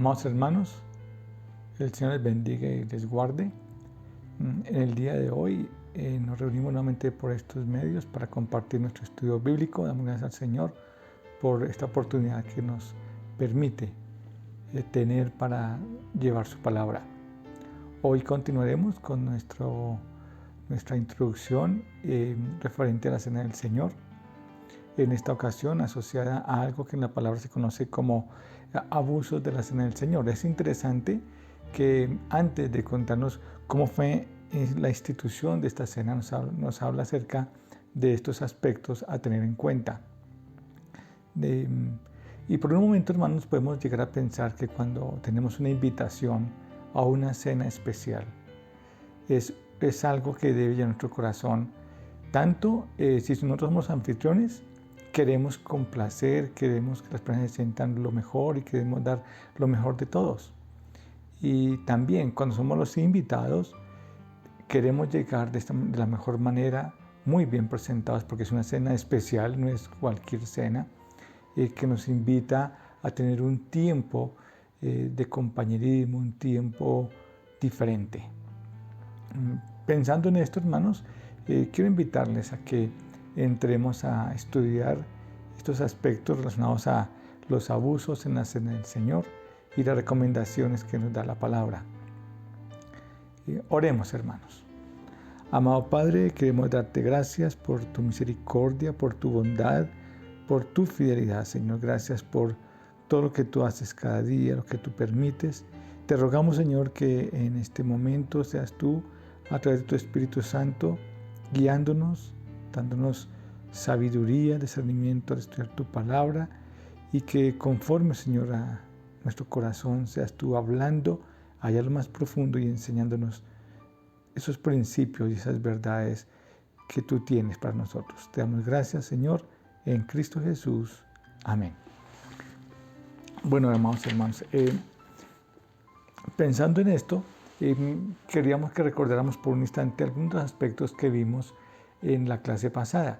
Amados hermanos, el Señor les bendiga y les guarde. En el día de hoy nos reunimos nuevamente por estos medios para compartir nuestro estudio bíblico. Damos gracias al Señor por esta oportunidad que nos permite tener para llevar su palabra. Hoy continuaremos con nuestra introducción referente a la Cena del Señor. En esta ocasión asociada a algo que en la palabra se conoce como abusos de la Cena del Señor. Es interesante que antes de contarnos cómo fue la institución de esta cena, nos habla acerca de estos aspectos a tener en cuenta. Y por un momento, hermanos, podemos llegar a pensar que cuando tenemos una invitación a una cena especial, es algo que debe llenar nuestro corazón. Tanto si nosotros somos anfitriones, queremos complacer, queremos que las personas se sientan lo mejor y queremos dar lo mejor de todos. Y también cuando somos los invitados, queremos llegar de la mejor manera, muy bien presentados, porque es una cena especial, no es cualquier cena, que nos invita a tener un tiempo de compañerismo, un tiempo diferente. Pensando en esto, hermanos, quiero invitarles a que entremos a estudiar estos aspectos relacionados a los abusos en la Cena del Señor y las recomendaciones que nos da la palabra. Oremos, hermanos. Amado Padre, queremos darte gracias por tu misericordia, por tu bondad, por tu fidelidad, Señor. Gracias por todo lo que tú haces cada día, lo que tú permites. Te rogamos, Señor, que en este momento seas tú, a través de tu Espíritu Santo, guiándonos, dándonos sabiduría, discernimiento al estudiar tu palabra, y que conforme, Señor, a nuestro corazón seas tú hablando allá lo más profundo y enseñándonos esos principios y esas verdades que tú tienes para nosotros. Te damos gracias, Señor, en Cristo Jesús. Amén. Bueno, hermanos, pensando en esto, queríamos que recordáramos por un instante algunos aspectos que vimos en la clase pasada,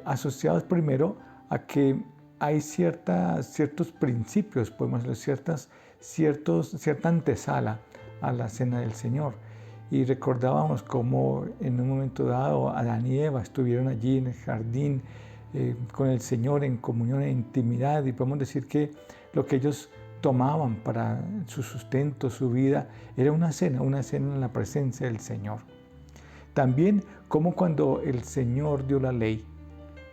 asociados primero a que hay ciertos principios, podemos decir, cierta antesala a la Cena del Señor. Y recordábamos cómo en un momento dado Adán y Eva estuvieron allí en el jardín con el Señor en comunión, en intimidad, y podemos decir que lo que ellos tomaban para su sustento, su vida, era una cena en la presencia del Señor. También como cuando el Señor dio la ley,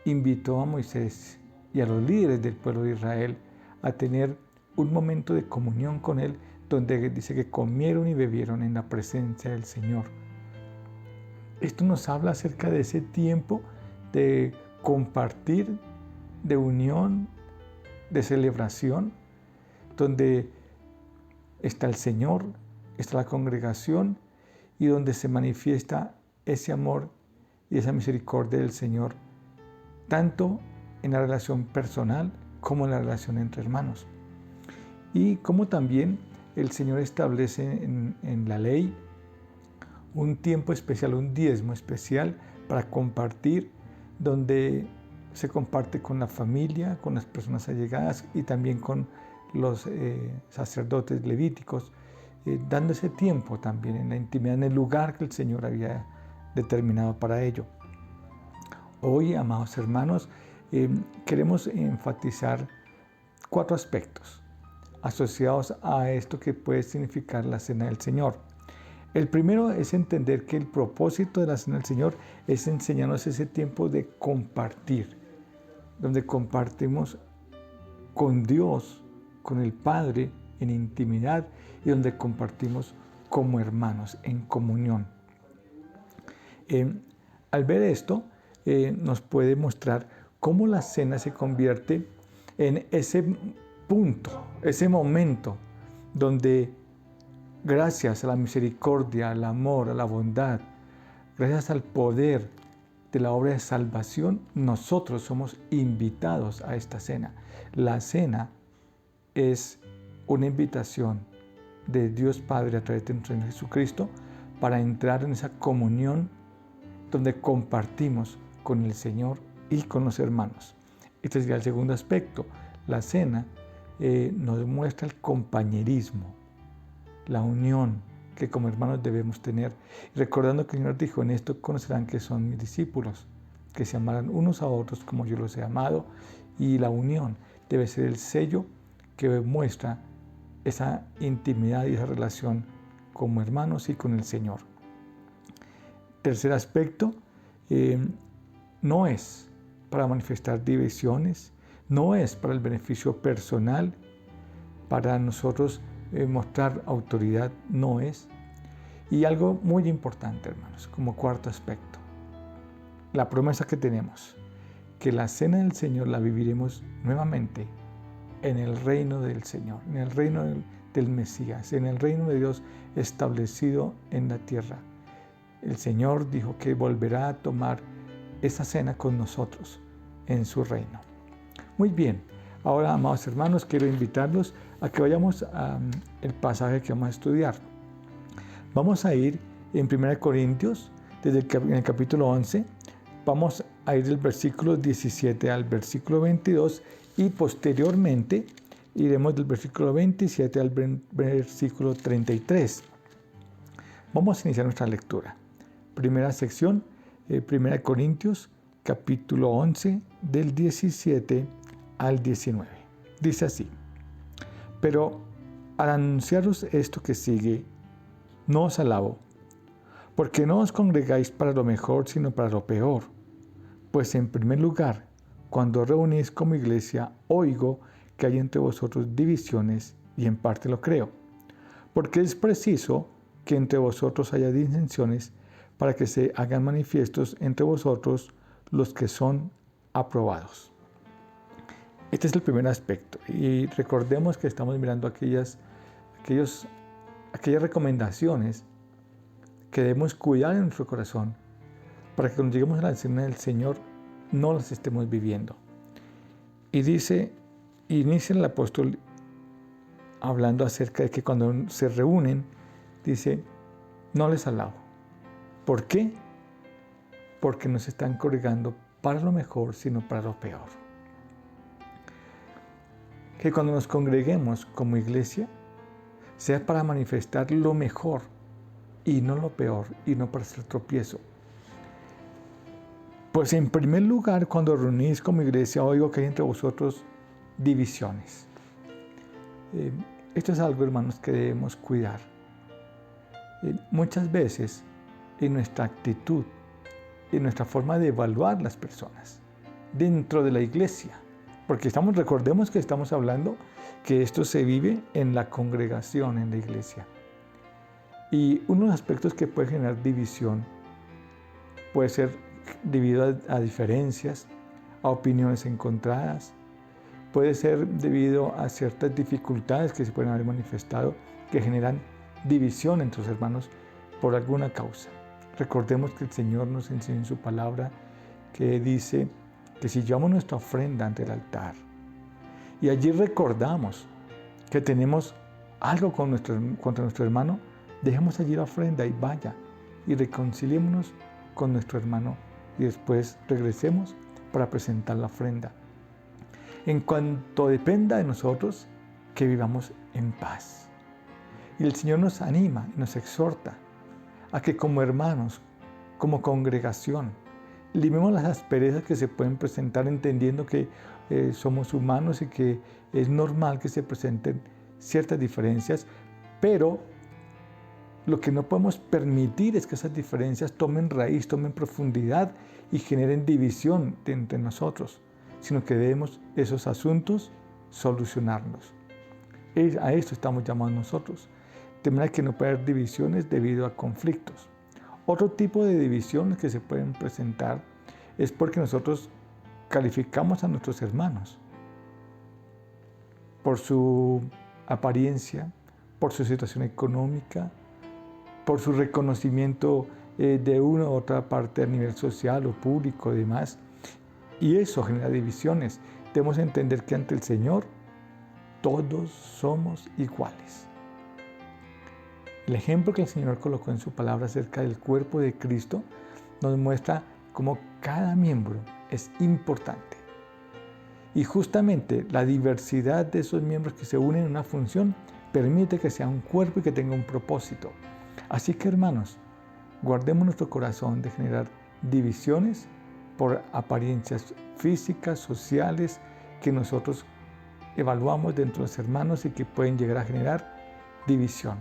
invitó a Moisés y a los líderes del pueblo de Israel a tener un momento de comunión con Él, donde dice que comieron y bebieron en la presencia del Señor. Esto nos habla acerca de ese tiempo de compartir, de unión, de celebración, donde está el Señor, está la congregación y donde se manifiesta ese amor y esa misericordia del Señor, tanto en la relación personal como en la relación entre hermanos. Y como también el Señor establece en la ley un tiempo especial, un diezmo especial para compartir, donde se comparte con la familia, con las personas allegadas y también con los sacerdotes levíticos, dando ese tiempo también en la intimidad, en el lugar que el Señor había determinado para ello. Hoy, amados hermanos, queremos enfatizar 4 aspectos asociados a esto que puede significar la Cena del Señor. El primero es entender que el propósito de la Cena del Señor es enseñarnos ese tiempo de compartir, donde compartimos con Dios, con el Padre, en intimidad, y donde compartimos como hermanos, en comunión. Al ver esto, nos puede mostrar cómo la cena se convierte en ese punto, ese momento donde gracias a la misericordia, al amor, a la bondad, gracias al poder de la obra de salvación, nosotros somos invitados a esta cena. La cena es una invitación de Dios Padre a través de nuestro Señor Jesucristo para entrar en esa comunión donde compartimos con el Señor y con los hermanos. Este sería el segundo aspecto. La cena nos muestra el compañerismo, la unión que como hermanos debemos tener. Recordando que el Señor dijo, en esto conocerán que son mis discípulos, que se amarán unos a otros como yo los he amado, y la unión debe ser el sello que muestra esa intimidad y esa relación como hermanos y con el Señor. Tercer aspecto, no es para manifestar divisiones, no es para el beneficio personal, para nosotros mostrar autoridad, no es. Y algo muy importante, hermanos, como cuarto aspecto, la promesa que tenemos, que la cena del Señor la viviremos nuevamente en el reino del Señor, en el reino del Mesías, en el reino de Dios establecido en la tierra. El Señor dijo que volverá a tomar esa cena con nosotros en su reino. Muy bien, ahora, amados hermanos, quiero invitarlos a que vayamos al pasaje que vamos a estudiar. Vamos a ir en 1 Corintios, en el capítulo 11, vamos a ir del versículo 17 al versículo 22 y posteriormente iremos del versículo 27 al versículo 33. Vamos a iniciar nuestra lectura. Primera sección, 1 Corintios, capítulo 11, del 17 al 19. Dice así: pero al anunciaros esto que sigue, no os alabo, porque no os congregáis para lo mejor, sino para lo peor. Pues en primer lugar, cuando reunís como iglesia, oigo que hay entre vosotros divisiones, y en parte lo creo. Porque es preciso que entre vosotros haya disensiones, para que se hagan manifiestos entre vosotros los que son aprobados. Este es el primer aspecto. Y recordemos que estamos mirando aquellas recomendaciones que debemos cuidar en nuestro corazón para que cuando lleguemos a la cena del Señor no las estemos viviendo. Y inicia el apóstol hablando acerca de que cuando se reúnen, dice, no les alabo. ¿Por qué? Porque no se están congregando para lo mejor, sino para lo peor. Que cuando nos congreguemos como iglesia, sea para manifestar lo mejor y no lo peor, y no para hacer tropiezo. Pues en primer lugar, cuando reunís como iglesia, oigo que hay entre vosotros divisiones. Esto es algo, hermanos, que debemos cuidar. Muchas veces, en nuestra actitud, en nuestra forma de evaluar las personas, dentro de la iglesia, porque recordemos que estamos hablando que esto se vive en la congregación, en la iglesia. Y uno de los aspectos que puede generar división puede ser debido a diferencias, a opiniones encontradas, puede ser debido a ciertas dificultades que se pueden haber manifestado que generan división entre los hermanos por alguna causa. Recordemos que el Señor nos enseña en su palabra que dice que si llevamos nuestra ofrenda ante el altar y allí recordamos que tenemos algo contra nuestro hermano, dejemos allí la ofrenda y vaya y reconciliémonos con nuestro hermano y después regresemos para presentar la ofrenda. En cuanto dependa de nosotros, que vivamos en paz. Y el Señor nos anima y nos exhorta a que como hermanos, como congregación, limemos las asperezas que se pueden presentar, entendiendo que somos humanos y que es normal que se presenten ciertas diferencias, pero lo que no podemos permitir es que esas diferencias tomen raíz, tomen profundidad y generen división entre nosotros, sino que debemos esos asuntos solucionarlos. A esto estamos llamados nosotros, de manera que no puede haber divisiones debido a conflictos. Otro tipo de divisiones que se pueden presentar es porque nosotros calificamos a nuestros hermanos por su apariencia, por su situación económica, por su reconocimiento de una u otra parte a nivel social o público y demás. Y eso genera divisiones. Debemos entender que ante el Señor todos somos iguales. El ejemplo que el Señor colocó en su palabra acerca del cuerpo de Cristo nos muestra cómo cada miembro es importante Y justamente la diversidad de esos miembros que se unen en una función permite que sea un cuerpo y que tenga un propósito. Así que, hermanos, guardemos nuestro corazón de generar divisiones por apariencias físicas, sociales, que nosotros evaluamos dentro de los hermanos y que pueden llegar a generar división.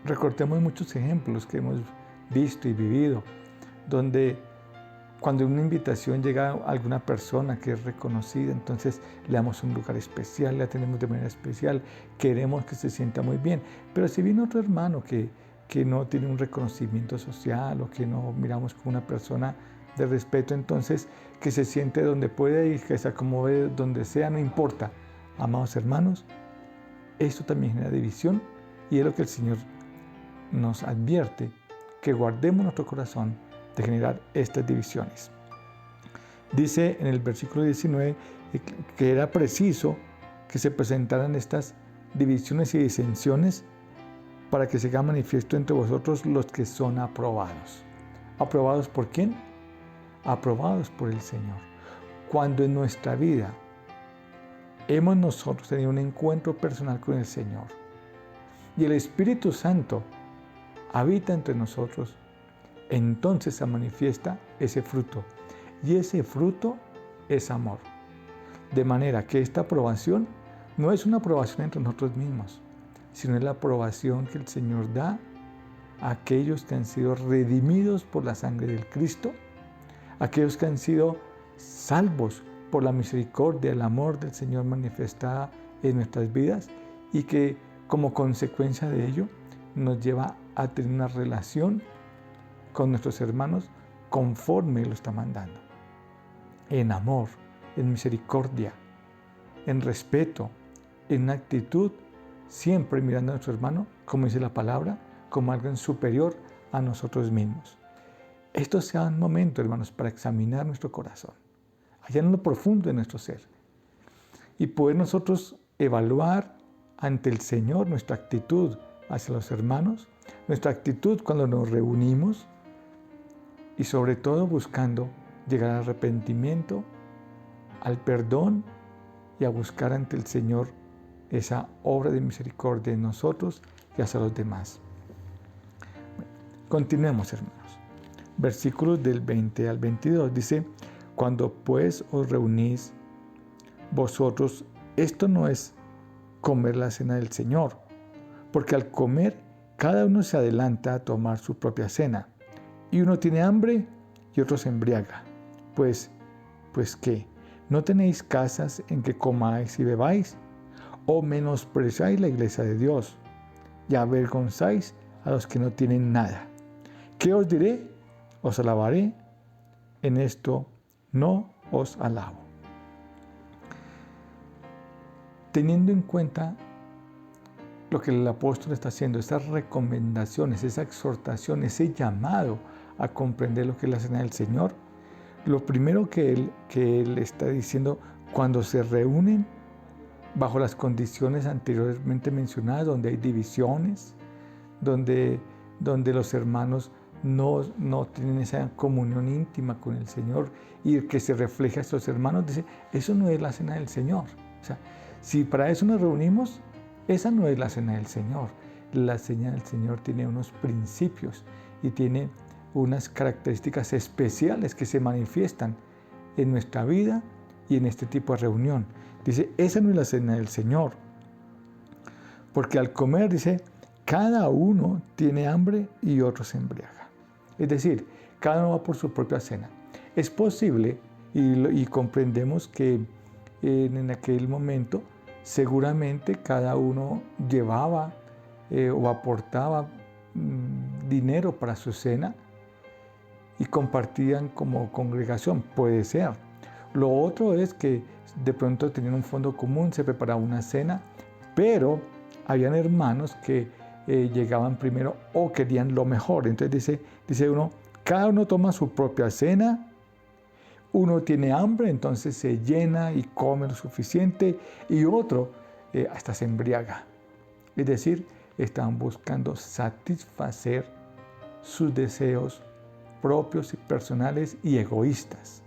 Recordemos muchos ejemplos que hemos visto y vivido, donde cuando en una invitación llega alguna persona que es reconocida, entonces le damos un lugar especial, le atendemos de manera especial, queremos que se sienta muy bien. Pero si viene otro hermano que no tiene un reconocimiento social o que no miramos como una persona de respeto, entonces que se siente donde puede y que se acomode donde sea, no importa. Amados hermanos, esto también genera división y es lo que el Señor nos advierte, que guardemos nuestro corazón de generar estas divisiones. Dice en el versículo 19 que era preciso que se presentaran estas divisiones y disensiones para que se haga manifiesto entre vosotros los que son aprobados. ¿Aprobados por quién? Aprobados por el Señor. Cuando en nuestra vida hemos nosotros tenido un encuentro personal con el Señor y el Espíritu Santo habita entre nosotros, entonces se manifiesta ese fruto. Y ese fruto es amor. De manera que esta aprobación no es una aprobación entre nosotros mismos, sino es la aprobación que el Señor da a aquellos que han sido redimidos por la sangre del Cristo, aquellos que han sido salvos por la misericordia, el amor del Señor manifestada en nuestras vidas y que como consecuencia de ello nos lleva a tener una relación con nuestros hermanos conforme lo está mandando. En amor, en misericordia, en respeto, en una actitud, siempre mirando a nuestro hermano, como dice la palabra, como alguien superior a nosotros mismos. Esto sea un momento, hermanos, para examinar nuestro corazón, allá en lo profundo de nuestro ser, y poder nosotros evaluar ante el Señor nuestra actitud hacia los hermanos, nuestra actitud cuando nos reunimos y sobre todo buscando llegar al arrepentimiento, al perdón y a buscar ante el Señor esa obra de misericordia en nosotros y hacia los demás. Continuemos, hermanos. Versículos del 20 al 22 dice: cuando pues os reunís vosotros, esto no es comer la cena del Señor, porque al comer cada uno se adelanta a tomar su propia cena, y uno tiene hambre y otro se embriaga. Pues ¿qué? ¿No tenéis casas en que comáis y bebáis? ¿O menospreciáis la iglesia de Dios y avergonzáis a los que no tienen nada? ¿Qué os diré? Os alabaré. En esto no os alabo. Teniendo en cuenta lo que el apóstol está haciendo, esas recomendaciones, esa exhortación, ese llamado a comprender lo que es la cena del Señor, lo primero que él está diciendo, cuando se reúnen bajo las condiciones anteriormente mencionadas, donde hay divisiones, donde los hermanos no tienen esa comunión íntima con el Señor y que se refleja a estos hermanos, dice, eso no es la cena del Señor. O sea, si para eso nos reunimos, esa no es la cena del Señor. La cena del Señor tiene unos principios y tiene unas características especiales que se manifiestan en nuestra vida y en este tipo de reunión. Dice, esa no es la cena del Señor. Porque al comer, dice, cada uno tiene hambre y otro se embriaga. Es decir, cada uno va por su propia cena. Es posible, y comprendemos que en aquel momento seguramente cada uno llevaba o aportaba dinero para su cena y compartían como congregación, puede ser. Lo otro es que de pronto tenían un fondo común, se preparaba una cena, pero habían hermanos que llegaban primero o querían lo mejor. Entonces dice uno, cada uno toma su propia cena, uno tiene hambre, entonces se llena y come lo suficiente, y otro hasta se embriaga. Es decir, estaban buscando satisfacer sus deseos propios y personales y egoístas,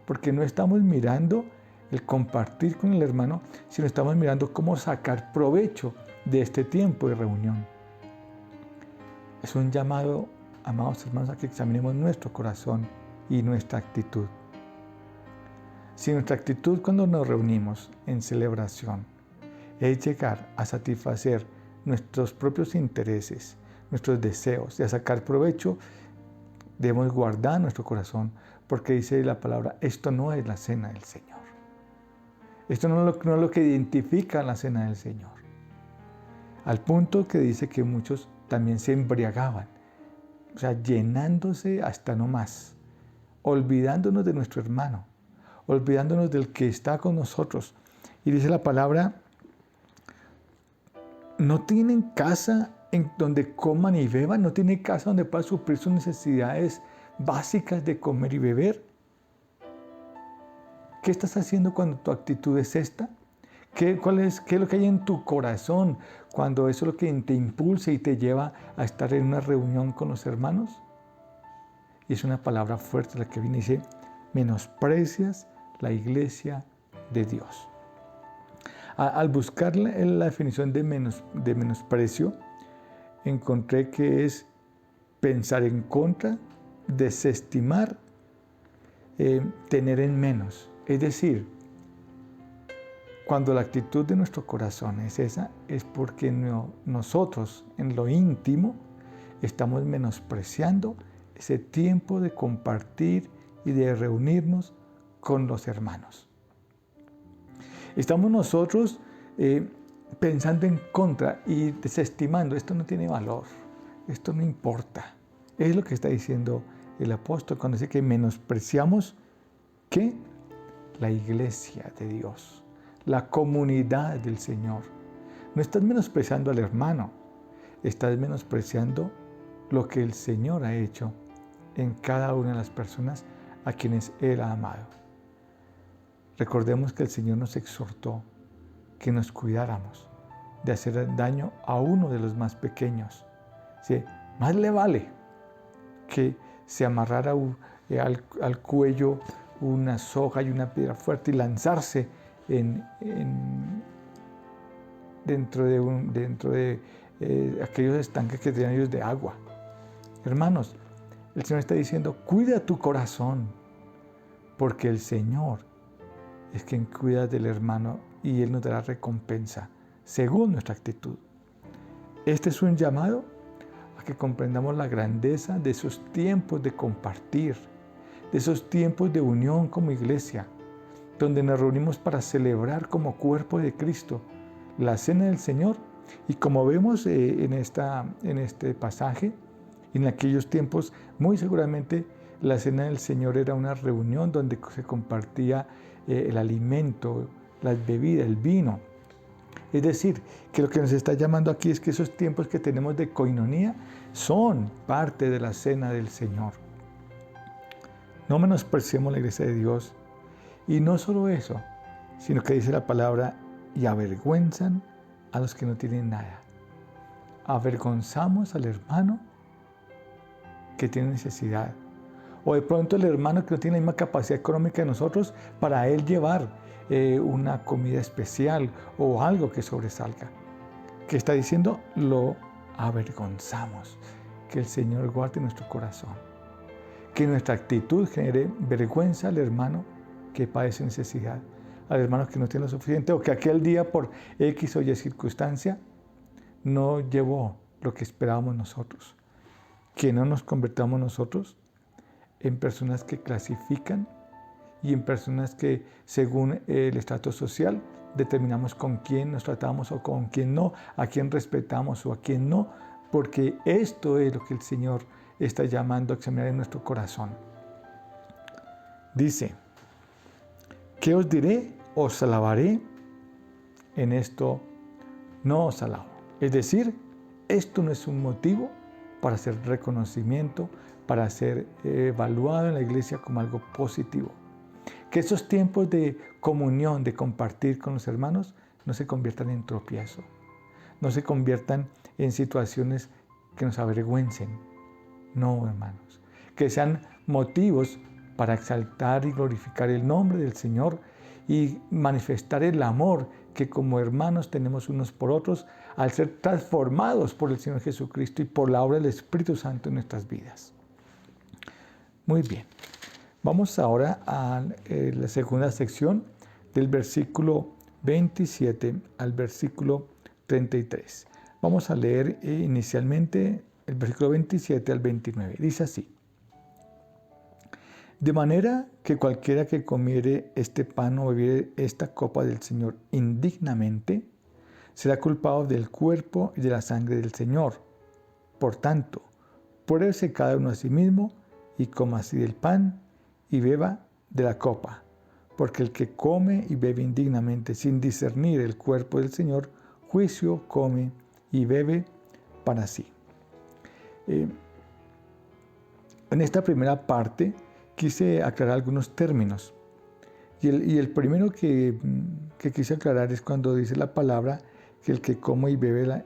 porque no estamos mirando el compartir con el hermano, sino estamos mirando cómo sacar provecho de este tiempo de reunión. Es un llamado, amados hermanos, a que examinemos nuestro corazón y nuestra actitud. Si nuestra actitud cuando nos reunimos en celebración es llegar a satisfacer nuestros propios intereses, nuestros deseos y a sacar provecho, debemos guardar nuestro corazón, porque dice la palabra, esto no es la cena del Señor. Esto no es lo que identifica la cena del Señor. Al punto que dice que muchos también se embriagaban, o sea, llenándose hasta no más, olvidándonos de nuestro hermano, olvidándonos del que está con nosotros. Y dice la palabra, no tienen casa en donde coman y beban, no tienen casa donde puedan suplir sus necesidades básicas de comer y beber. ¿Qué estás haciendo cuando tu actitud es esta? ¿Qué es lo que hay en tu corazón cuando eso es lo que te impulsa y te lleva a estar en una reunión con los hermanos? Y es una palabra fuerte la que viene y dice, menosprecias la iglesia de Dios. Al buscar la definición de menosprecio, encontré que es pensar en contra, desestimar, tener en menos. Es decir, cuando la actitud de nuestro corazón es esa, es porque nosotros en lo íntimo estamos menospreciando ese tiempo de compartir y de reunirnos con los hermanos. Estamos nosotros pensando en contra y desestimando, esto no tiene valor, esto no importa. Es lo que está diciendo el apóstol cuando dice que menospreciamos, ¿qué? La iglesia de Dios, la comunidad del Señor. No estás menospreciando al hermano, estás menospreciando lo que el Señor ha hecho en cada una de las personas a quienes Él ha amado. Recordemos que el Señor nos exhortó que nos cuidáramos de hacer daño a uno de los más pequeños. ¿Sí? Más le vale que se amarrara al cuello una soga y una piedra fuerte y lanzarse dentro de aquellos estanques que tenían ellos de agua. Hermanos, el Señor está diciendo, cuida tu corazón, porque el Señor es quien cuida del hermano y Él nos dará recompensa según nuestra actitud. Este es un llamado a que comprendamos la grandeza de esos tiempos de compartir, de esos tiempos de unión como iglesia, donde nos reunimos para celebrar como cuerpo de Cristo la cena del Señor. Y como vemos en este pasaje, en aquellos tiempos, muy seguramente la cena del Señor era una reunión donde se compartía el alimento, las bebidas, el vino. Es decir, que lo que nos está llamando aquí es que esos tiempos que tenemos de coinonía son parte de la cena del Señor. No menospreciemos la iglesia de Dios. Y no solo eso, sino que dice la palabra, y avergüenzan a los que no tienen nada. Avergonzamos al hermano que tiene necesidad. O de pronto el hermano que no tiene la misma capacidad económica que nosotros para él llevar una comida especial o algo que sobresalga. ¿Qué está diciendo? Lo avergonzamos. Que el Señor guarde nuestro corazón. Que nuestra actitud genere vergüenza al hermano que padece necesidad, al hermano que no tiene lo suficiente o que aquel día por X o Y circunstancia no llevó lo que esperábamos nosotros. Que no nos convertamos nosotros en personas que clasifican y en personas que según el estrato social determinamos con quién nos tratamos o con quién no, a quién respetamos o a quién no, porque esto es lo que el Señor está llamando a examinar en nuestro corazón. Dice, ¿qué os diré? Os alabaré, en esto no os alabo. Es decir, esto no es un motivo para hacer reconocimiento, para ser evaluado en la iglesia como algo positivo. Que esos tiempos de comunión, de compartir con los hermanos, no se conviertan en tropiezo, no se conviertan en situaciones que nos avergüencen. No, hermanos. que sean motivos para exaltar y glorificar el nombre del Señor y manifestar el amor que como hermanos tenemos unos por otros al ser transformados por el Señor Jesucristo y por la obra del Espíritu Santo en nuestras vidas. Muy bien, vamos ahora a la segunda sección del versículo 27 al versículo 33. Vamos a leer inicialmente el versículo 27 al 29. Dice así: de manera que cualquiera que comiere este pan o bebiere esta copa del Señor indignamente, será culpado del cuerpo y de la sangre del Señor. Por tanto, pruébese cada uno a sí mismo y coma así del pan y beba de la copa. Porque el que come y bebe indignamente sin discernir el cuerpo del Señor, juicio come y bebe para sí. En esta primera parte quise aclarar algunos términos. Y el primero que quise aclarar es cuando dice la palabra que el que come y bebe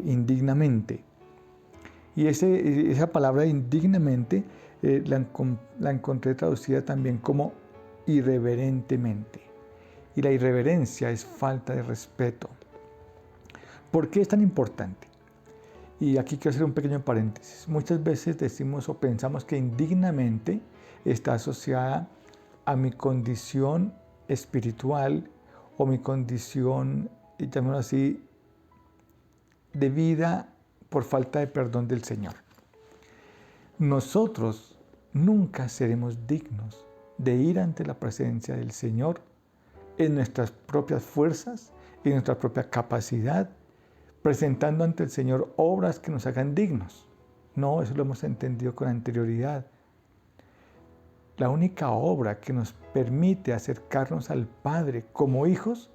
indignamente. Y esa palabra indignamente la encontré traducida también como irreverentemente. Y la irreverencia es falta de respeto. ¿Por qué es tan importante? Y aquí quiero hacer un pequeño paréntesis. Muchas veces decimos o pensamos que indignamente está asociada a mi condición espiritual o mi condición, llamémoslo así, de vida por falta de perdón del Señor. Nosotros nunca seremos dignos de ir ante la presencia del Señor en nuestras propias fuerzas, en nuestra propia capacidad, presentando ante el Señor obras que nos hagan dignos. No, eso lo hemos entendido con anterioridad. La única obra que nos permite acercarnos al Padre como hijos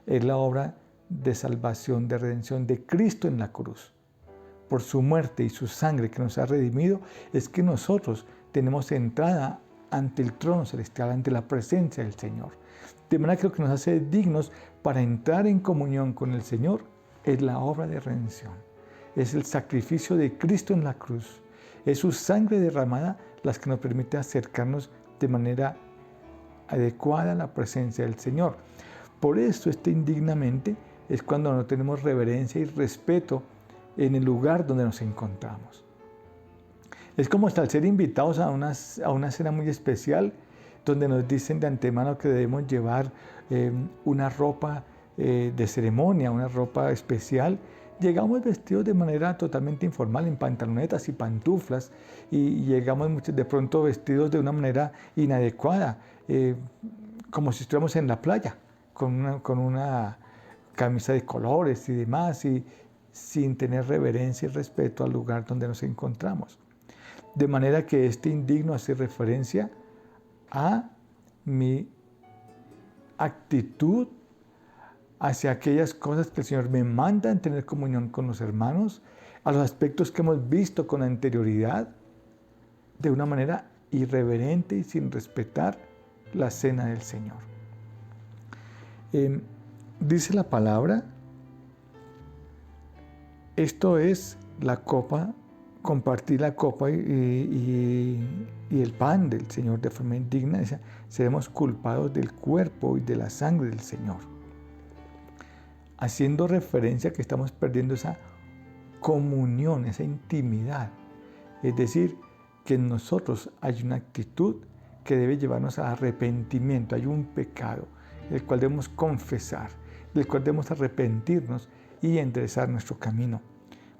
es la obra de salvación, de redención de Cristo en la cruz. Por su muerte y su sangre que nos ha redimido, es que nosotros tenemos entrada ante el trono celestial, ante la presencia del Señor. De manera que lo que nos hace dignos para entrar en comunión con el Señor es la obra de redención. Es el sacrificio de Cristo en la cruz. Es su sangre derramada las que nos permite acercarnos de manera adecuada a la presencia del Señor. Por eso indignamente es cuando no tenemos reverencia y respeto en el lugar donde nos encontramos. Es como al ser invitados a una cena muy especial, donde nos dicen de antemano que debemos llevar una ropa de ceremonia, una ropa especial. Llegamos vestidos de manera totalmente informal, en pantalonetas y pantuflas, y llegamos de pronto vestidos de una manera inadecuada, como si estuviéramos en la playa, con una camisa de colores y demás, y sin tener reverencia y respeto al lugar donde nos encontramos. De manera que indigno hace referencia a mi actitud hacia aquellas cosas que el Señor me manda en tener comunión con los hermanos, a los aspectos que hemos visto con anterioridad, de una manera irreverente y sin respetar la cena del Señor. Dice la palabra, esto es la copa, compartir la copa y el pan del Señor de forma indigna, seremos culpados del cuerpo y de la sangre del Señor. Haciendo referencia a que estamos perdiendo esa comunión, esa intimidad. Es decir, que en nosotros hay una actitud que debe llevarnos a arrepentimiento. Hay un pecado, el cual debemos confesar, del cual debemos arrepentirnos y enderezar nuestro camino.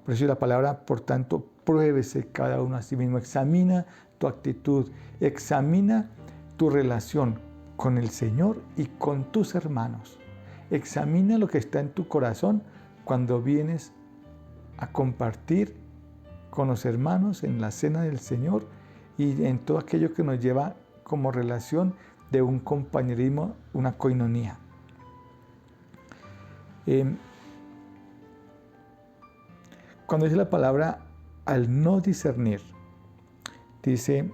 Por eso la palabra, por tanto, pruébese cada uno a sí mismo. Examina tu actitud, examina tu relación con el Señor y con tus hermanos. Examina lo que está en tu corazón cuando vienes a compartir con los hermanos en la cena del Señor y en todo aquello que nos lleva como relación de un compañerismo, una coinonía. Cuando dice la palabra al no discernir, dice,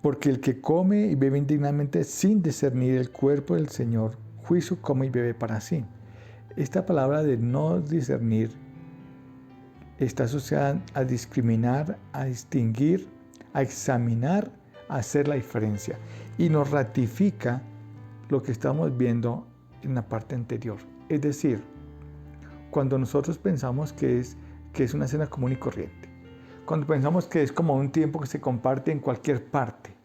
porque el que come y bebe indignamente sin discernir el cuerpo del Señor, juicio come y bebe para sí. Esta palabra de no discernir está asociada a discriminar, a distinguir, a examinar, a hacer la diferencia. Y nos ratifica lo que estamos viendo en la parte anterior. Es decir, cuando nosotros pensamos que es una cena común y corriente, cuando pensamos que es como un tiempo que se comparte en cualquier parte,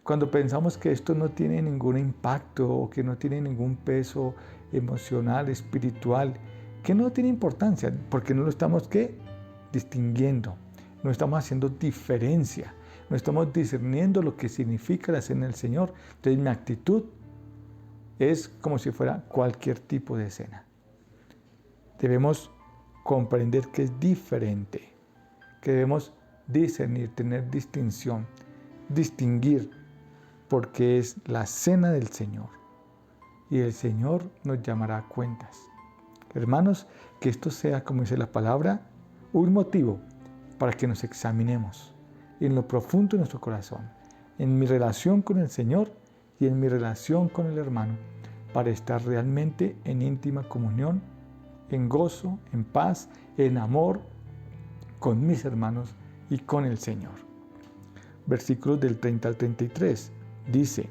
cuando pensamos que esto no tiene ningún impacto o que no tiene ningún peso emocional, espiritual, que no tiene importancia, porque no lo estamos distinguiendo, no estamos haciendo diferencia, no estamos discerniendo lo que significa la cena del Señor. Entonces mi actitud es como si fuera cualquier tipo de cena. Debemos comprender que es diferente, que debemos discernir, tener distinción, distinguir, porque es la cena del Señor y el Señor nos llamará a cuentas. Hermanos, que esto sea, como dice la palabra, un motivo para que nos examinemos en lo profundo de nuestro corazón, en mi relación con el Señor y en mi relación con el hermano, para estar realmente en íntima comunión, en gozo, en paz, en amor con mis hermanos y con el Señor. Versículos del 30 al 33 dice: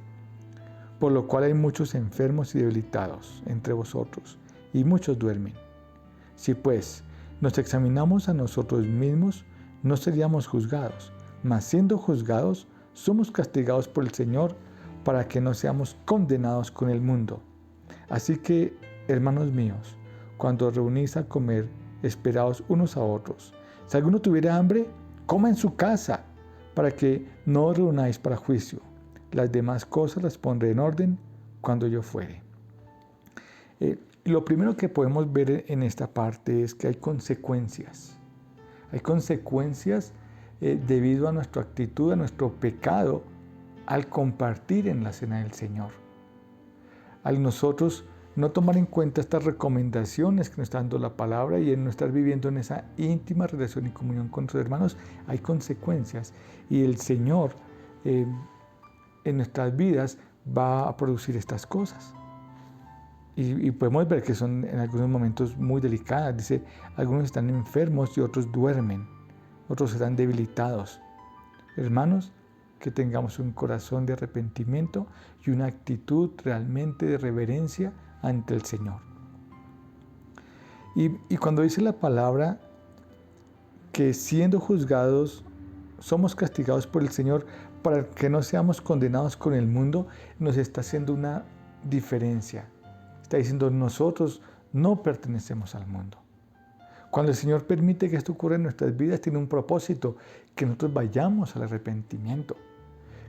por lo cual hay muchos enfermos y debilitados entre vosotros, y muchos duermen. Si pues nos examinamos a nosotros mismos, no seríamos juzgados, mas siendo juzgados, somos castigados por el Señor, para que no seamos condenados con el mundo. Así que, hermanos míos, cuando os reunís a comer, esperaos unos a otros. Si alguno tuviera hambre, coma en su casa, para que no os reunáis para juicio. Las demás cosas las pondré en orden cuando yo fuere. Lo primero que podemos ver en esta parte es que hay consecuencias. Hay consecuencias debido a nuestra actitud, a nuestro pecado, al compartir en la cena del Señor. Al nosotros no tomar en cuenta estas recomendaciones que nos está dando la palabra y en no estar viviendo en esa íntima relación y comunión con nuestros hermanos, hay consecuencias. Y el Señor en nuestras vidas va a producir estas cosas. Y podemos ver que son en algunos momentos muy delicadas. Dice, algunos están enfermos y otros duermen, otros están debilitados. Hermanos, que tengamos un corazón de arrepentimiento y una actitud realmente de reverencia ante el Señor. Y cuando dice la palabra que siendo juzgados somos castigados por el Señor para que no seamos condenados con el mundo, nos está haciendo una diferencia. Está diciendo, nosotros no pertenecemos al mundo. Cuando el Señor permite que esto ocurra en nuestras vidas, tiene un propósito, que nosotros vayamos al arrepentimiento,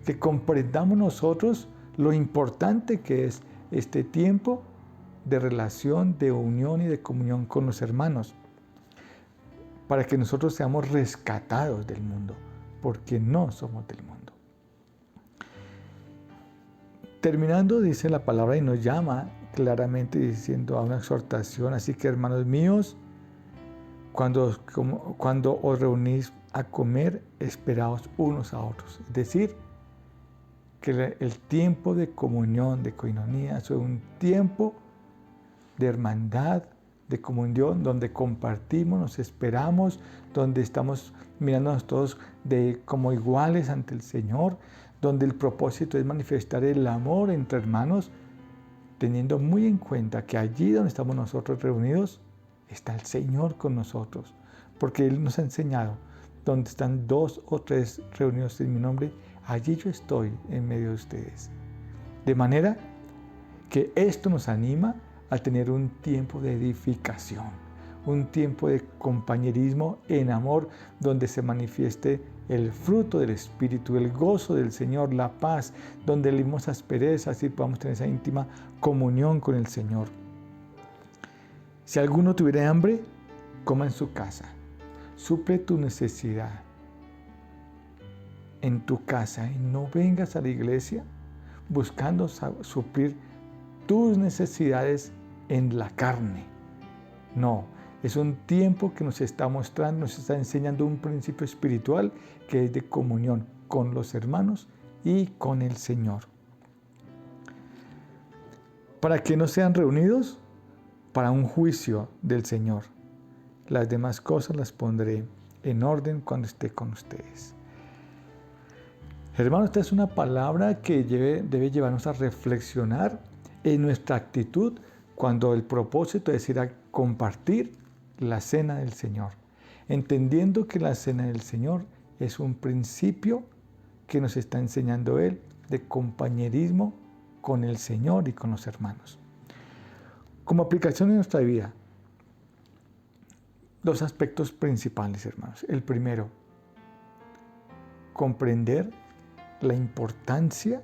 que comprendamos nosotros lo importante que es este tiempo de relación, de unión y de comunión con los hermanos, para que nosotros seamos rescatados del mundo, porque no somos del mundo. Terminando, dice la palabra y nos llama claramente diciendo a una exhortación, así que hermanos míos, cuando os reunís a comer, esperaos unos a otros. Es decir, que el tiempo de comunión, de coinonía, es un tiempo de hermandad, de comunión, donde compartimos, nos esperamos, donde estamos mirándonos todos como iguales ante el Señor, donde el propósito es manifestar el amor entre hermanos, teniendo muy en cuenta que allí donde estamos nosotros reunidos, está el Señor con nosotros, porque Él nos ha enseñado, donde están 2 o 3 reunidos en mi nombre, allí yo estoy en medio de ustedes. De manera que esto nos anima a tener un tiempo de edificación, un tiempo de compañerismo en amor, donde se manifieste el fruto del Espíritu, el gozo del Señor, la paz, donde limos asperezas y podamos tener esa íntima comunión con el Señor. Si alguno tuviera hambre, coma en su casa, suple tu necesidad en tu casa y no vengas a la iglesia buscando suplir tus necesidades en la carne. No, es un tiempo que nos está mostrando, nos está enseñando un principio espiritual que es de comunión con los hermanos y con el Señor. ¿Para que no sean reunidos? Para un juicio del Señor, Las demás cosas las pondré en orden cuando esté con ustedes. Hermanos, esta es una palabra que debe llevarnos a reflexionar en nuestra actitud cuando el propósito es ir a compartir la cena del Señor, entendiendo que la cena del Señor es un principio que nos está enseñando Él de compañerismo con el Señor y con los hermanos. Como aplicación en nuestra vida, dos aspectos principales, hermanos. El primero, comprender la importancia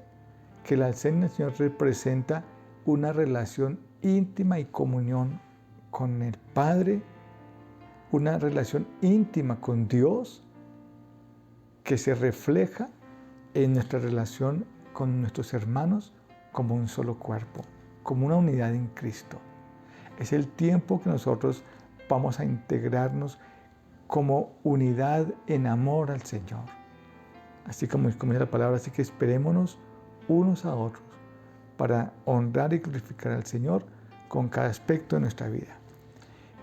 que la cena del Señor representa una relación íntima y comunión con el Padre, una relación íntima con Dios que se refleja en nuestra relación con nuestros hermanos como un solo cuerpo, como una unidad en Cristo. Es el tiempo que nosotros vamos a integrarnos como unidad en amor al Señor. Así como dice la palabra, así que esperémonos unos a otros para honrar y glorificar al Señor con cada aspecto de nuestra vida.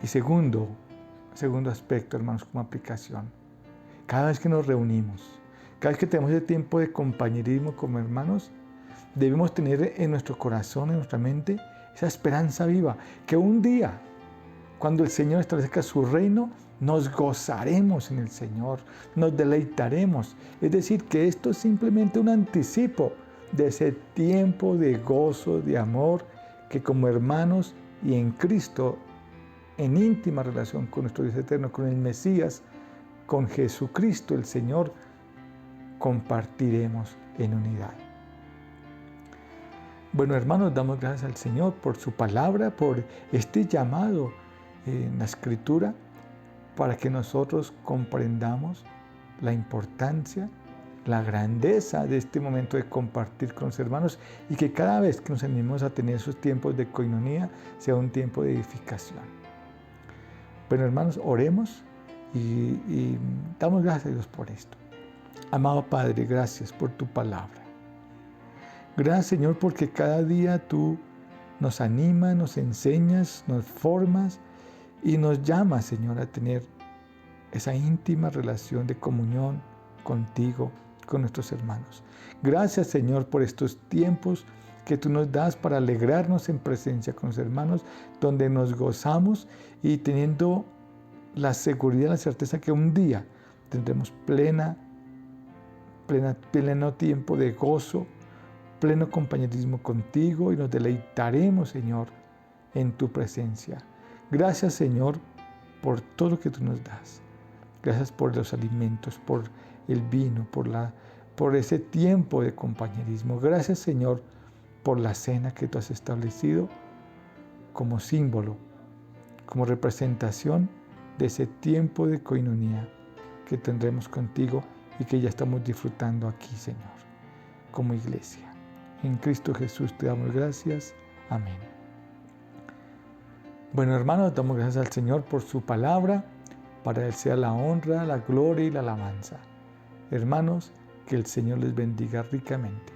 Y segundo aspecto, hermanos, como aplicación, cada vez que nos reunimos, cada vez que tenemos ese tiempo de compañerismo como hermanos, debemos tener en nuestro corazón, en nuestra mente, esa esperanza viva, que un día, cuando el Señor establezca su reino, nos gozaremos en el Señor, nos deleitaremos. Es decir, que esto es simplemente un anticipo de ese tiempo de gozo, de amor, que como hermanos y en Cristo, en íntima relación con nuestro Dios eterno, con el Mesías, con Jesucristo el Señor, compartiremos en unidad. Bueno, hermanos, damos gracias al Señor por su palabra, por este llamado en la Escritura, para que nosotros comprendamos la importancia, la grandeza de este momento de compartir con los hermanos y que cada vez que nos animemos a tener esos tiempos de coinonía sea un tiempo de edificación. Bueno, hermanos, oremos y damos gracias a Dios por esto. Amado Padre, gracias por tu palabra. Gracias, Señor, porque cada día tú nos animas, nos enseñas, nos formas y nos llamas, Señor, a tener esa íntima relación de comunión contigo, con nuestros hermanos. Gracias, Señor, por estos tiempos que tú nos das para alegrarnos en presencia con los hermanos, donde nos gozamos y teniendo la seguridad, la certeza que un día tendremos pleno tiempo de gozo, pleno compañerismo contigo y nos deleitaremos, Señor, en tu presencia. Gracias, Señor, por todo lo que tú nos das. Gracias por los alimentos, por el vino, por ese tiempo de compañerismo. Gracias, Señor, por la cena que tú has establecido como símbolo, como representación de ese tiempo de coinonía que tendremos contigo y que ya estamos disfrutando aquí, Señor, como iglesia. En Cristo Jesús te damos gracias. Amén. Bueno, hermanos, damos gracias al Señor por su palabra. Para Él sea la honra, la gloria y la alabanza. Hermanos, que el Señor les bendiga ricamente.